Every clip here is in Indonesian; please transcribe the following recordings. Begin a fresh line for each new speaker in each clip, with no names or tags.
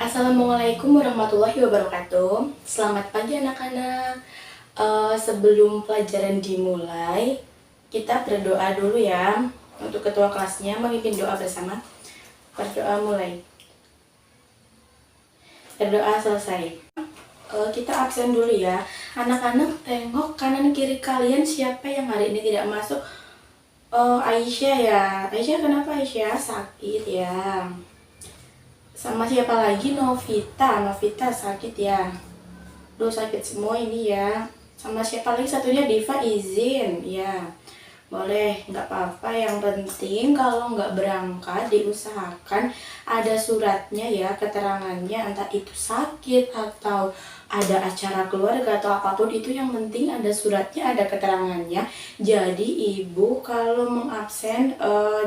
Assalamualaikum warahmatullahi wabarakatuh. Selamat pagi anak-anak. Sebelum pelajaran dimulai, kita berdoa dulu ya. Untuk ketua kelasnya memimpin doa bersama. Berdoa mulai. Berdoa selesai. Kita absen dulu ya. Anak-anak tengok kanan kiri kalian siapa yang hari ini tidak masuk. Aisyah ya. Aisyah kenapa Aisyah? Sakit ya. Sama siapa lagi? Novita sakit ya. Duh sakit semua ini ya. Sama siapa lagi satunya? Diva izin ya. Boleh, nggak apa-apa. Yang penting kalau nggak berangkat diusahakan ada suratnya ya, keterangannya, entah itu sakit atau ada acara keluarga atau apapun itu, yang penting ada suratnya, ada keterangannya. Jadi ibu kalau mengabsen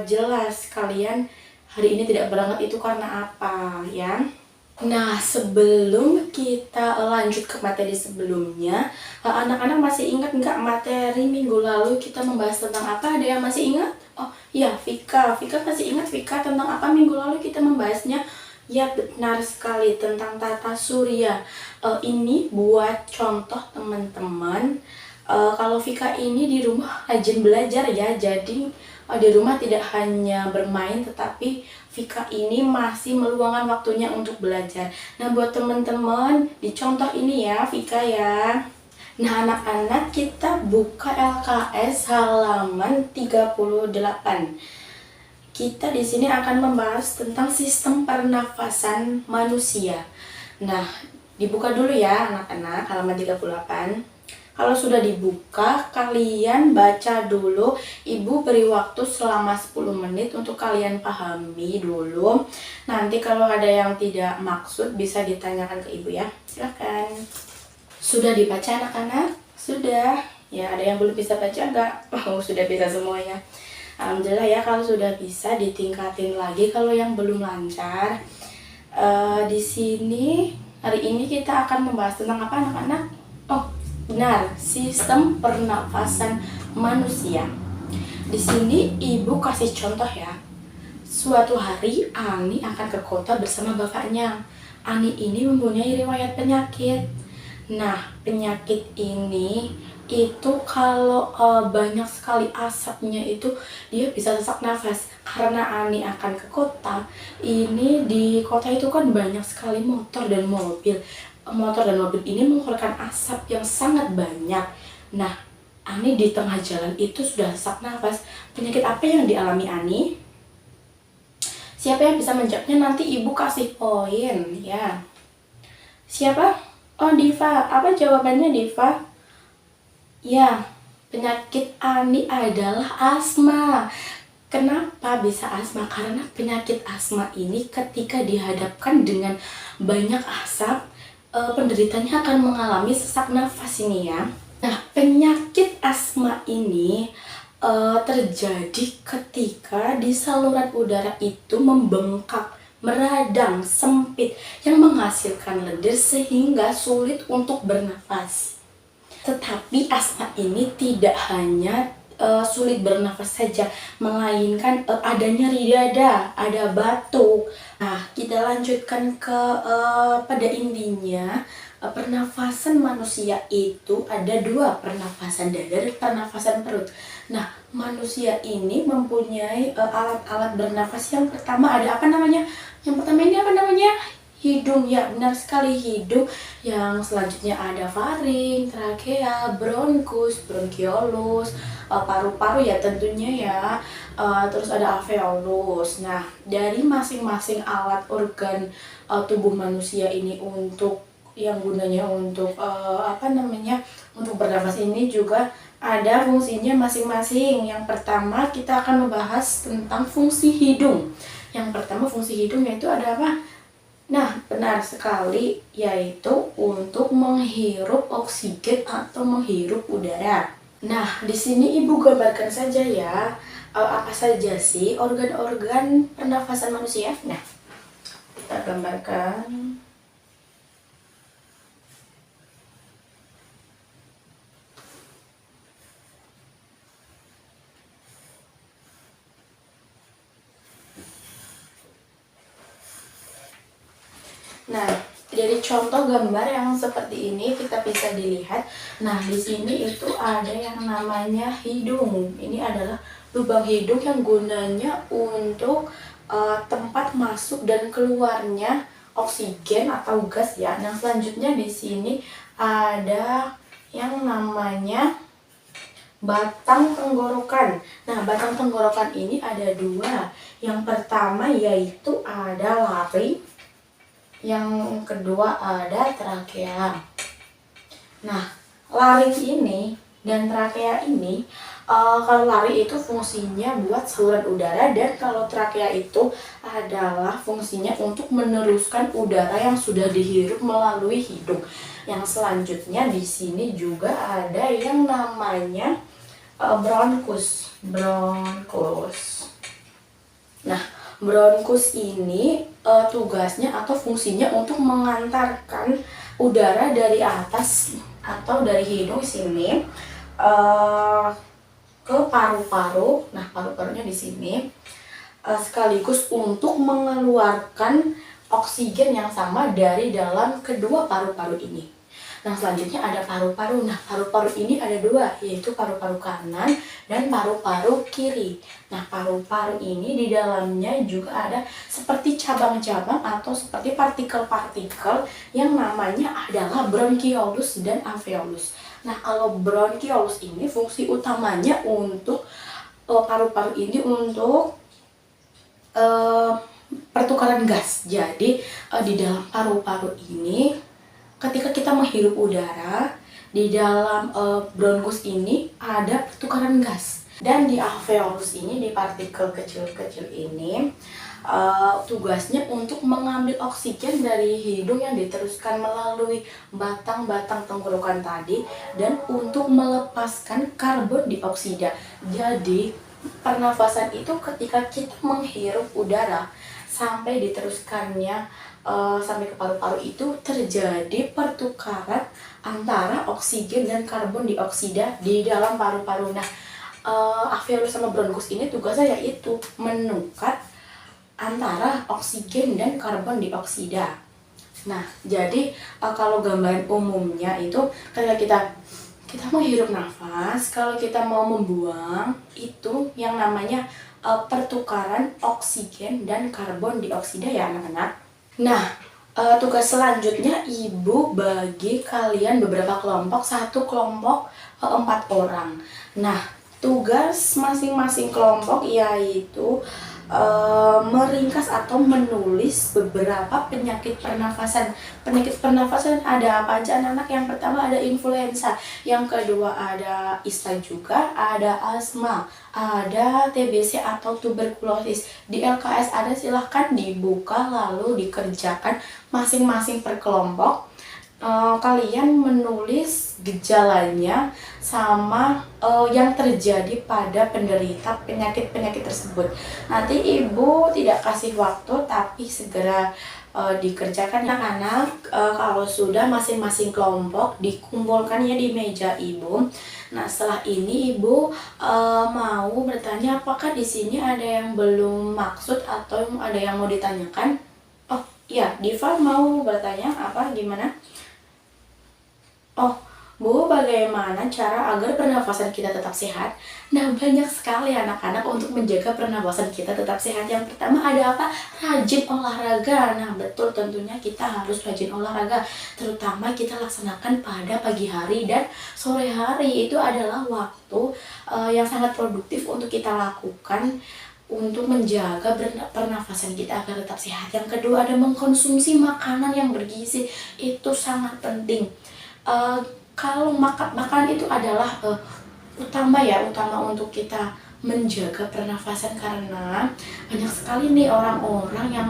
jelas kalian hari ini tidak berangkat itu karena apa ya. Nah, sebelum kita lanjut ke materi sebelumnya, anak-anak masih ingat nggak materi minggu lalu kita membahas tentang apa? Ada yang masih ingat? Oh iya, Vika masih ingat Vika tentang apa minggu lalu kita membahasnya? Ya benar sekali, tentang tata surya. Ini buat contoh teman-teman. Kalau Vika ini di rumah rajin belajar ya, jadi di rumah tidak hanya bermain, tetapi Vika ini masih meluangkan waktunya untuk belajar. Nah, buat teman-teman, di contoh ini ya, Vika ya. Nah, anak-anak, kita buka LKS halaman 38. Kita di sini akan membahas tentang sistem pernafasan manusia. Nah, dibuka dulu ya anak-anak, halaman 38. Kalau sudah dibuka, kalian baca dulu. Ibu beri waktu selama 10 menit untuk kalian pahami dulu. Nanti kalau ada yang tidak maksud bisa ditanyakan ke ibu ya. Silahkan. Sudah dibaca anak-anak? Sudah? Ya, ada yang belum bisa baca enggak? Oh, sudah bisa semuanya. Alhamdulillah ya, kalau sudah bisa ditingkatin lagi kalau yang belum lancar. Di sini hari ini kita akan membahas tentang apa anak-anak? Oh, benar, sistem pernafasan manusia. Di sini ibu kasih contoh ya. Suatu hari Ani akan ke kota bersama bapaknya. Ani ini mempunyai riwayat penyakit. Nah, penyakit ini itu kalau banyak sekali asapnya itu dia bisa sesak nafas. Karena Ani akan ke kota, ini di kota itu kan banyak sekali motor dan mobil. Motor dan mobil ini mengeluarkan asap yang sangat banyak. Nah, Ani di tengah jalan itu sudah sesak nafas. Penyakit apa yang dialami Ani? Siapa yang bisa menjawabnya? Nanti ibu kasih poin ya. Siapa? Oh, Diva. Apa jawabannya, Diva? Ya, penyakit Ani adalah asma. Kenapa bisa asma? Karena penyakit asma ini ketika dihadapkan dengan banyak asap, penderitanya akan mengalami sesak nafas ini ya. Nah, penyakit asma ini terjadi ketika di saluran udara itu membengkak, meradang, sempit, yang menghasilkan lendir sehingga sulit untuk bernafas. Tetapi asma ini tidak hanya sulit bernafas saja, melainkan ada nyeri dada, ada batuk. Nah, kita lanjutkan ke pada intinya, pernafasan manusia itu ada dua, pernafasan dada dan pernafasan perut. Nah, manusia ini mempunyai alat-alat bernafas. Yang pertama ada apa namanya? Yang pertama ini apa namanya? Hidung, ya benar sekali, hidung. Yang selanjutnya ada faring, trakea, bronkus, bronkiolus, paru-paru ya tentunya ya, terus ada alveolus. Nah, dari masing-masing alat organ tubuh manusia ini untuk yang gunanya untuk untuk bernafas ini juga ada fungsinya masing-masing. Yang pertama kita akan membahas tentang fungsi hidung. Yang pertama fungsi hidung yaitu ada apa? Nah, benar sekali, yaitu untuk menghirup oksigen atau menghirup udara. Nah, di sini ibu gambarkan saja ya, apa saja sih organ-organ pernafasan manusia. Nah, kita gambarkan. Nah, dari contoh gambar yang seperti ini kita bisa dilihat. Nah, di sini itu ada yang namanya hidung. Ini adalah lubang hidung yang gunanya untuk tempat masuk dan keluarnya oksigen atau gas ya. Nah, selanjutnya di sini ada yang namanya batang tenggorokan. Nah, batang tenggorokan ini ada dua. Yang pertama yaitu ada laring, yang kedua ada trakea. Nah, laring ini dan trakea ini, kalau laring itu fungsinya buat saluran udara, dan kalau trakea itu adalah fungsinya untuk meneruskan udara yang sudah dihirup melalui hidung. Yang selanjutnya di sini juga ada yang namanya bronkus. Nah, bronkus ini tugasnya atau fungsinya untuk mengantarkan udara dari atas atau dari hidung sini ke paru-paru. Nah, paru-parunya di sini sekaligus untuk mengeluarkan oksigen yang sama dari dalam kedua paru-paru ini. Nah, selanjutnya ada paru-paru. Nah, paru-paru ini ada dua, yaitu paru-paru kanan dan paru-paru kiri. Nah, paru-paru ini di dalamnya juga ada seperti cabang-cabang atau seperti partikel-partikel yang namanya adalah bronchiolus dan alveolus. Nah, kalau bronchiolus ini fungsi utamanya untuk paru-paru ini untuk pertukaran gas. Jadi, di dalam paru-paru ini ketika kita menghirup udara, di dalam bronkus ini ada pertukaran gas. Dan di alveolus ini, di partikel kecil-kecil ini, tugasnya untuk mengambil oksigen dari hidung yang diteruskan melalui batang-batang tenggorokan tadi, dan untuk melepaskan karbon dioksida. Jadi, pernafasan itu ketika kita menghirup udara sampai diteruskannya sampai ke paru-paru, itu terjadi pertukaran antara oksigen dan karbon dioksida di dalam paru-paru. Nah, alveolus sama bronkus ini tugasnya yaitu menukar antara oksigen dan karbon dioksida. Nah, jadi kalau gambaran umumnya itu ketika kita menghirup nafas, kalau kita mau membuang itu yang namanya pertukaran oksigen dan karbon dioksida ya anak-anak. Nah, tugas selanjutnya ibu bagi kalian beberapa kelompok, satu kelompok 4 orang. Nah, tugas masing-masing kelompok yaitu meringkas atau menulis beberapa penyakit pernafasan. Penyakit pernafasan ada apa aja anak-anak? Yang pertama ada influenza, yang kedua ada ispa juga, ada asma, ada TBC atau tuberkulosis. Di LKS ada, silahkan dibuka lalu dikerjakan masing-masing per kelompok. Kalian menulis gejalanya sama yang terjadi pada penderita penyakit-penyakit tersebut. Nanti ibu tidak kasih waktu, tapi segera dikerjakan anak-anak. Kalau sudah masing-masing kelompok dikumpulkan ya di meja ibu. Nah, setelah ini ibu mau bertanya apakah di sini ada yang belum maksud atau ada yang mau ditanyakan. Oh iya, Diva mau bertanya apa, gimana? Oh, Bu, bagaimana cara agar pernafasan kita tetap sehat? Nah, banyak sekali anak-anak untuk menjaga pernafasan kita tetap sehat. Yang pertama ada apa? Rajin olahraga. Nah, betul, tentunya kita harus rajin olahraga. Terutama kita laksanakan pada pagi hari dan sore hari. Itu adalah waktu yang sangat produktif untuk kita lakukan untuk menjaga pernafasan kita agar tetap sehat. Yang kedua ada mengkonsumsi makanan yang bergizi. Itu sangat penting. Kalau makan itu adalah utama untuk kita menjaga pernafasan, karena banyak sekali nih orang-orang yang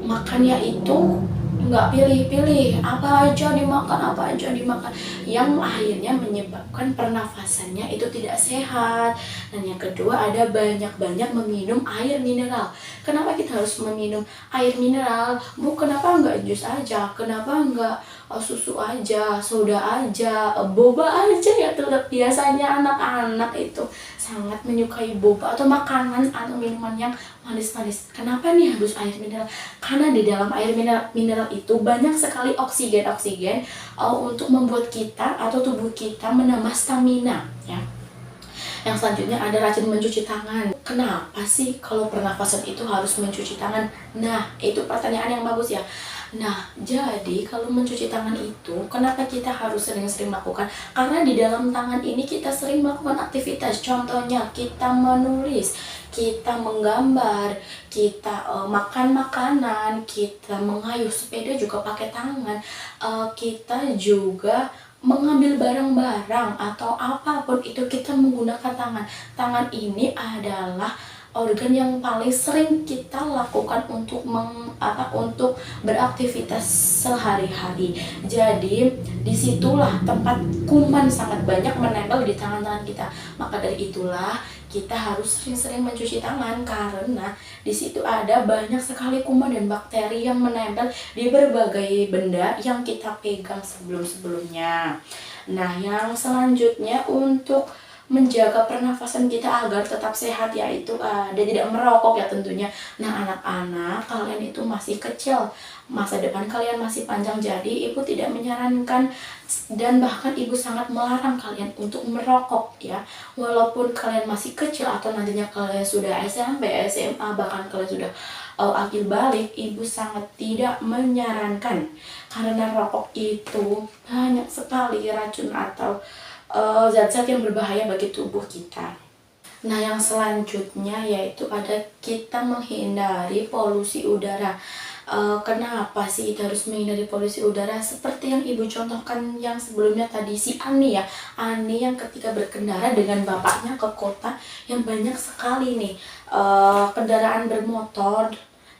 makannya itu nggak pilih-pilih, apa aja dimakan, yang akhirnya menyebabkan pernafasannya itu tidak sehat. Dan yang kedua ada banyak-banyak meminum air mineral. Kenapa kita harus meminum air mineral? Bu, kenapa nggak jus aja? Kenapa nggak susu aja, soda aja, boba aja ya? Tetap biasanya anak-anak itu sangat menyukai boba atau makanan atau minuman yang manis-manis. Kenapa nih harus air mineral? Karena di dalam air mineral itu banyak sekali oksigen untuk membuat kita atau tubuh kita menambah stamina ya. Yang selanjutnya ada rajin mencuci tangan. Kenapa sih kalau pernafasan itu harus mencuci tangan? Nah, itu pertanyaan yang bagus ya. Nah, jadi kalau mencuci tangan itu, kenapa kita harus sering-sering melakukan? Karena di dalam tangan ini kita sering melakukan aktivitas. Contohnya, kita menulis, kita menggambar, kita makan makanan, kita mengayuh sepeda juga pakai tangan, kita juga mengambil barang-barang atau apapun itu kita menggunakan tangan. Tangan ini adalah organ yang paling sering kita lakukan untuk untuk beraktivitas sehari-hari. Jadi disitulah tempat kuman sangat banyak menempel di tangan-tangan kita. Maka dari itulah kita harus sering-sering mencuci tangan, karena di situ ada banyak sekali kuman dan bakteri yang menempel di berbagai benda yang kita pegang sebelum-sebelumnya. Nah, yang selanjutnya untuk menjaga pernafasan kita agar tetap sehat yaitu ada tidak merokok ya tentunya. Nah, anak-anak, kalian itu masih kecil, masa depan kalian masih panjang, jadi ibu tidak menyarankan dan bahkan ibu sangat melarang kalian untuk merokok ya. Walaupun kalian masih kecil atau nantinya kalian sudah SMP, SMA, bahkan kalian sudah akil balik, ibu sangat tidak menyarankan karena rokok itu banyak sekali racun atau zat-zat yang berbahaya bagi tubuh kita. Nah, yang selanjutnya yaitu ada kita menghindari polusi udara. Kenapa sih kita harus menghindari polusi udara? Seperti yang ibu contohkan yang sebelumnya tadi, si Ani ya. Ani yang ketika berkendara dengan bapaknya ke kota yang banyak sekali nih kendaraan bermotor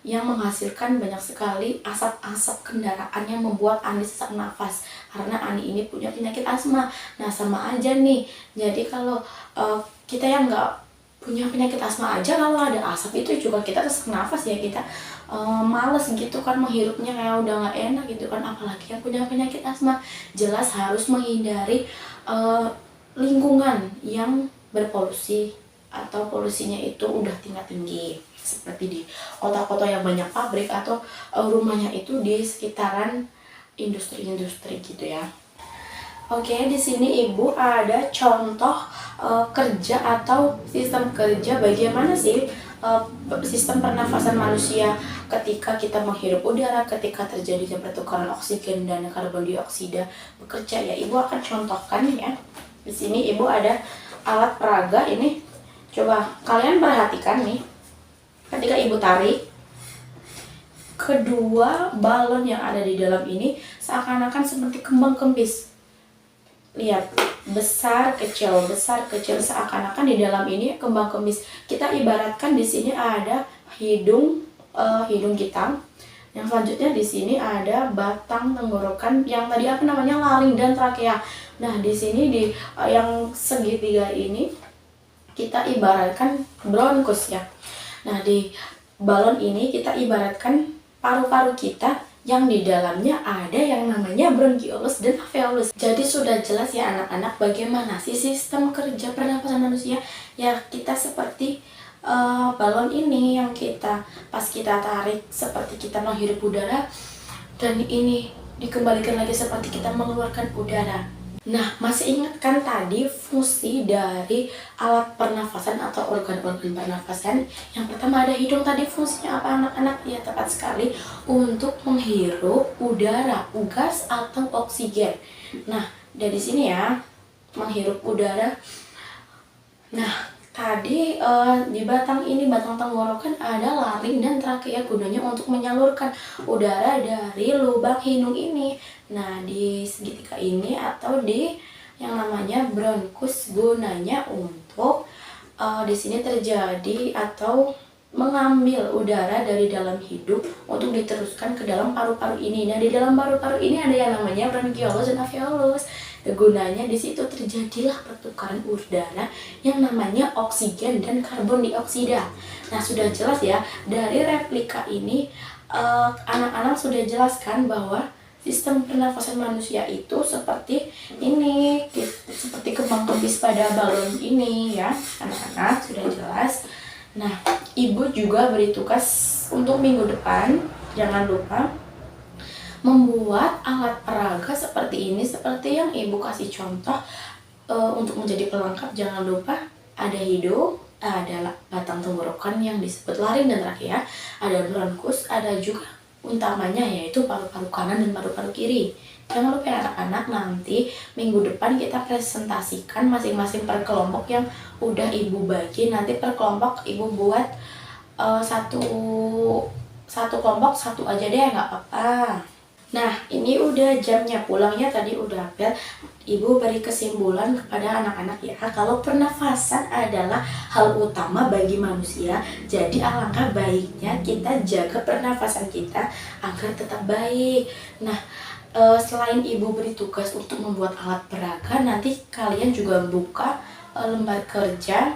yang menghasilkan banyak sekali asap-asap kendaraan yang membuat Ani sesak nafas karena Ani ini punya penyakit asma. Nah, sama aja nih. Jadi kalau kita yang nggak punya penyakit asma aja, kalau ada asap itu juga kita sesak nafas ya, kita males gitu kan menghirupnya, kayak udah nggak enak gitu kan, apalagi yang punya penyakit asma. Jelas harus menghindari lingkungan yang berpolusi atau polusinya itu udah tingkat tinggi, seperti di kota-kota yang banyak pabrik atau rumahnya itu di sekitaran industri-industri gitu ya. Oke, di sini ibu ada contoh kerja atau sistem kerja bagaimana sih sistem pernafasan manusia ketika kita menghirup udara, ketika terjadinya pertukaran oksigen dan karbon dioksida bekerja ya. Ibu akan contohkan ya. Di sini ibu ada alat peraga ini. Coba kalian perhatikan nih. Ketika ibu tarik, kedua balon yang ada di dalam ini seakan-akan seperti kembang kempis. Lihat, besar kecil seakan-akan di dalam ini kembang kempis. Kita ibaratkan di sini ada hidung kita. Yang selanjutnya di sini ada batang tenggorokan yang tadi laring dan trakea. Nah, di sini di yang segitiga ini kita ibaratkan bronkus ya. Nah, di balon ini kita ibaratkan paru-paru kita yang di dalamnya ada yang namanya bronkiolus dan alveolus. Jadi sudah jelas ya anak-anak bagaimana sih sistem kerja pernapasan manusia. Ya, kita seperti balon ini yang pas kita tarik seperti kita menghirup udara, dan ini dikembalikan lagi seperti kita mengeluarkan udara. Nah, masih ingat kan tadi fungsi dari alat pernafasan atau organ-organ pernafasan? Yang pertama ada hidung, tadi fungsinya apa anak-anak? Ya, tepat sekali, untuk menghirup udara, gas atau oksigen. Nah, dari sini ya, menghirup udara. Nah, tadi di batang tenggorokan ada laring dan trakea, gunanya untuk menyalurkan udara dari lubang hidung ini. Nah, di segitiga ini atau di yang namanya bronkus gunanya untuk di sini terjadi atau mengambil udara dari dalam hidung untuk diteruskan ke dalam paru-paru ini. Nah, di dalam paru-paru ini ada yang namanya bronkiolus dan alveolus. Gunanya di situ terjadilah pertukaran udara yang namanya oksigen dan karbon dioksida. Nah, sudah jelas ya dari replika ini anak-anak sudah jelaskan bahwa Sistem pernafasan manusia itu seperti ini, seperti kembang kempis pada balon ini ya, anak-anak sudah jelas. Nah, ibu juga beri tugas untuk minggu depan, jangan lupa membuat alat peraga seperti ini, seperti yang ibu kasih contoh. Untuk menjadi pelengkap jangan lupa ada hidung, ada batang tenggorokan yang disebut laring dan trachea, ada bronkus, ada juga utamanya yaitu paru-paru kanan dan paru-paru kiri. Jangan lupa ya anak-anak, nanti minggu depan kita presentasikan masing-masing per kelompok yang udah ibu bagi. Nanti per kelompok ibu buat satu kelompok satu aja deh, nggak apa-apa. Nah, ini udah jamnya pulangnya, tadi udah apel. Ibu beri kesimpulan kepada anak-anak ya, kalau pernafasan adalah hal utama bagi manusia, jadi alangkah baiknya kita jaga pernafasan kita agar tetap baik. Nah, selain ibu beri tugas untuk membuat alat peraga, nanti kalian juga buka lembar kerja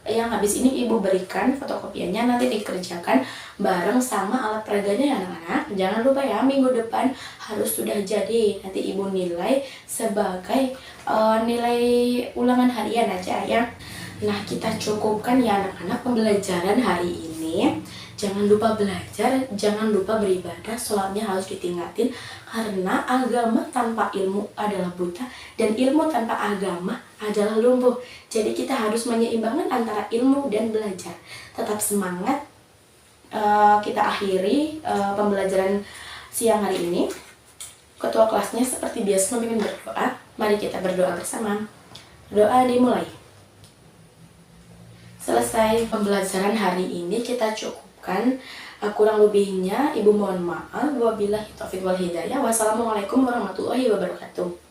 yang habis ini ibu berikan fotokopiannya, nanti dikerjakan bareng sama alat peraganya ya anak-anak. Jangan lupa ya, minggu depan harus sudah jadi. Nanti ibu nilai sebagai nilai ulangan harian aja ya. Nah, kita cukupkan ya anak-anak pembelajaran hari ini. Jangan lupa belajar, jangan lupa beribadah, sholatnya harus ditingkatin, karena agama tanpa ilmu adalah buta, dan ilmu tanpa agama adalah lumpuh. Jadi kita harus menyeimbangkan antara ilmu dan belajar. Tetap semangat. Kita akhiri pembelajaran siang hari ini. Ketua kelasnya seperti biasa memimpin berdoa. Mari kita berdoa bersama. Doa dimulai. Selesai pembelajaran hari ini, kita cukupkan. Kurang lebihnya ibu mohon maaf. Wabillahi taufiq wal hidayah. Wassalamualaikum warahmatullahi wabarakatuh.